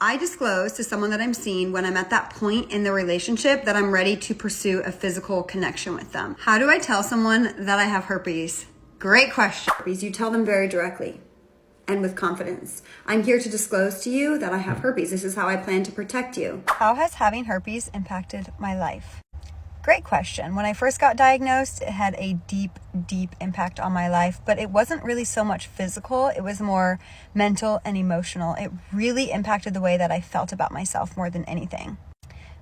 I disclose to someone that I'm seeing when I'm at that point in the relationship that I'm ready to pursue a physical connection with them. How do I tell someone that I have herpes? Great question. You tell them very directly and with confidence. I'm here to disclose to you that I have herpes. This is how I plan to protect you. How has having herpes impacted my life? Great question. When I first got diagnosed, it had a deep impact on my life, but it wasn't really so much physical. It was more mental and emotional. It really impacted the way that I felt about myself more than anything.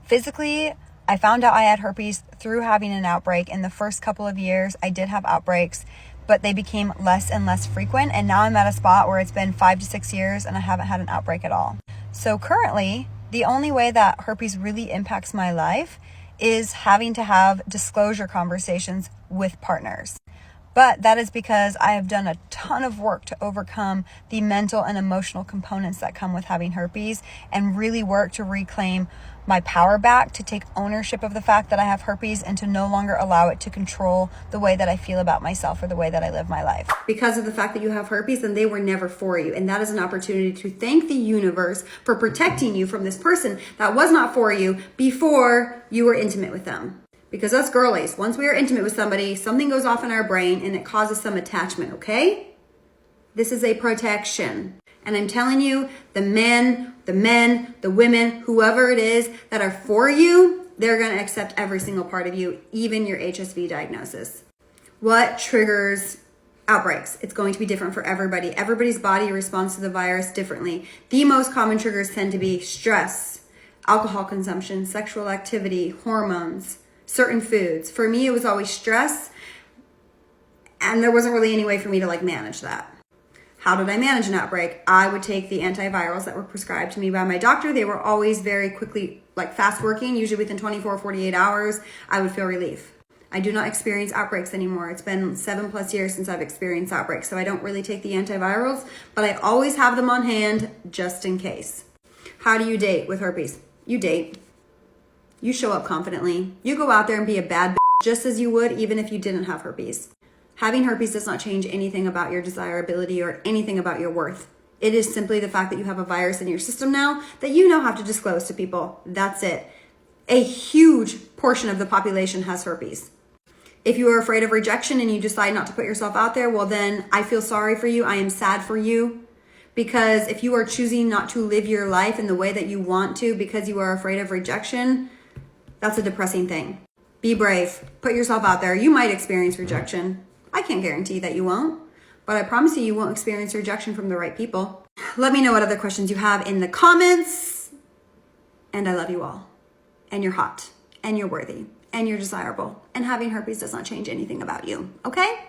Physically, I found out I had herpes through having an outbreak. In the first couple of years, I did have outbreaks, but they became less and less frequent. And now I'm at a spot where it's been 5 to 6 years and I haven't had an outbreak at all. So currently, the only way that herpes really impacts my life is having to have disclosure conversations with partners. But that is because I have done a ton of work to overcome the mental and emotional components that come with having herpes and really work to reclaim my power back, to take ownership of the fact that I have herpes and to no longer allow it to control the way that I feel about myself or the way that I live my life. Because of the fact that you have herpes, then they were never for you. And that is an opportunity to thank the universe for protecting you from this person that was not for you before you were intimate with them. Because us girlies, once we are intimate with somebody, something goes off in our brain and it causes some attachment, okay? This is a protection. And I'm telling you, the men, the women, whoever it is that are for you, they're going to accept every single part of you, even your HSV diagnosis. What triggers outbreaks? It's going to be different for everybody. Everybody's body responds to the virus differently. The most common triggers tend to be stress, alcohol consumption, sexual activity, hormones, certain foods. For me, it was always stress, and there wasn't really any way for me to manage that. How did I manage an outbreak? I would take the antivirals that were prescribed to me by my doctor. They were always very quickly, fast working, usually within 24, 48 hours, I would feel relief. I do not experience outbreaks anymore. It's been 7+ years since I've experienced outbreaks, so I don't really take the antivirals, but I always have them on hand just in case. How do you date with herpes? You date. You show up confidently. You go out there and be a bad bitch just as you would even if you didn't have herpes. Having herpes does not change anything about your desirability or anything about your worth. It is simply the fact that you have a virus in your system now that you now have to disclose to people. That's it. A huge portion of the population has herpes. If you are afraid of rejection and you decide not to put yourself out there, well then I feel sorry for you. I am sad for you. Because if you are choosing not to live your life in the way that you want to because you are afraid of rejection, that's a depressing thing. Be brave. Put yourself out there. You might experience rejection. I can't guarantee that you won't, but I promise you won't experience rejection from the right people. Let me know what other questions you have in the comments. And I love you all. And you're hot. And you're worthy. And you're desirable. And having herpes does not change anything about you. Okay?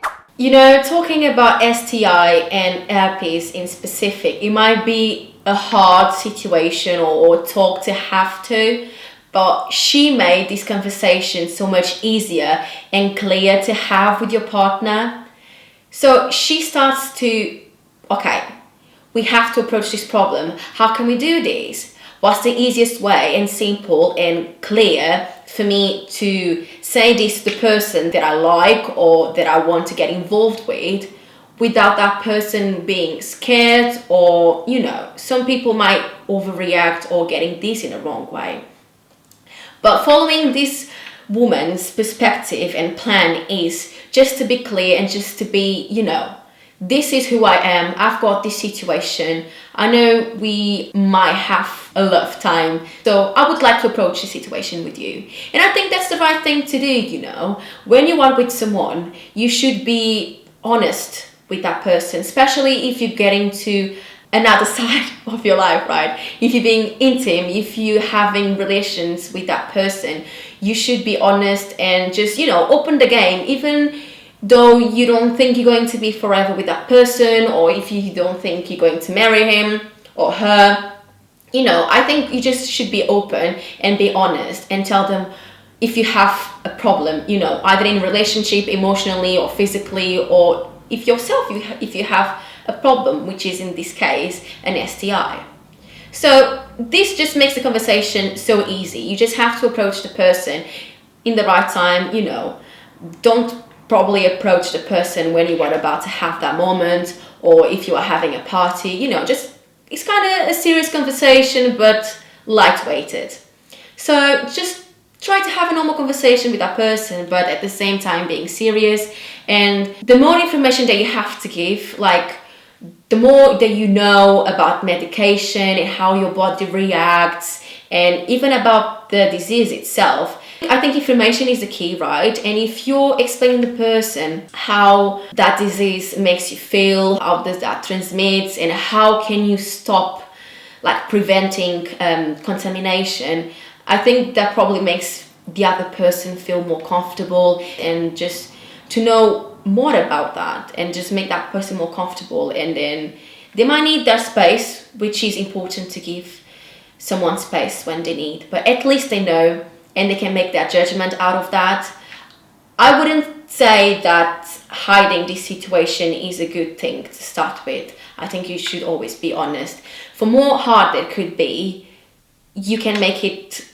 Talking about STI and herpes in specific, it might be a hard situation or talk to have to, but she made this conversation so much easier and clear to have with your partner. So she starts to, okay, we have to approach this problem. How can we do this? What's the easiest way and simple and clear for me to say this to the person that I like or that I want to get involved with without that person being scared or, some people might overreact or getting this in the wrong way. But following this woman's perspective and plan is just to be clear and just to be, this is who I am. I've got this situation. I know we might have a lot of time, so I would like to approach the situation with you. And I think that's the right thing to do, When you are with someone, you should be honest with that person, especially if you're getting to another side of your life, right? If you're being intimate, if you're having relations with that person, you should be honest and just, open the game, even though you don't think you're going to be forever with that person, or if you don't think you're going to marry him or her. I think you just should be open and be honest and tell them if you have a problem, either in a relationship, emotionally or physically, or if you have a problem, which is in this case an STI. So this just makes the conversation so easy. You just have to approach the person in the right time. Don't probably approach the person when you are about to have that moment, or if you are having a party. Just it's kind of a serious conversation, but light-weighted. So just try to have a normal conversation with that person, but at the same time being serious. And the more information that you have to give, like the more that you know about medication and how your body reacts, and even about the disease itself, I think information is the key, right? And if you're explaining to the person how that disease makes you feel, how does that transmit, and how can you stop like preventing contamination, I think that probably makes the other person feel more comfortable, and just to know more about that and just make that person more comfortable. And then they might need their space, which is important to give someone space when they need, but at least they know and they can make their judgment out of that. I wouldn't say that hiding this situation is a good thing to start with. I think you should always be honest. For more hard it could be, you can make it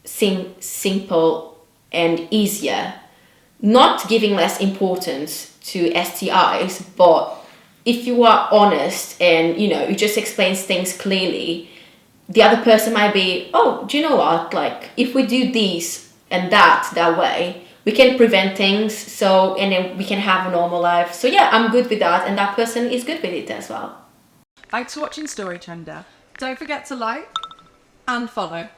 seem simple and easier, not giving less importance to STIs, but if you are honest and you just explain things clearly, the other person might be, oh, do you know what, like if we do this and that way, we can prevent things, so, and then we can have a normal life. So yeah, I'm good with that, and that person is good with it as well. Thanks for watching StoryTrender. Don't forget to like and follow.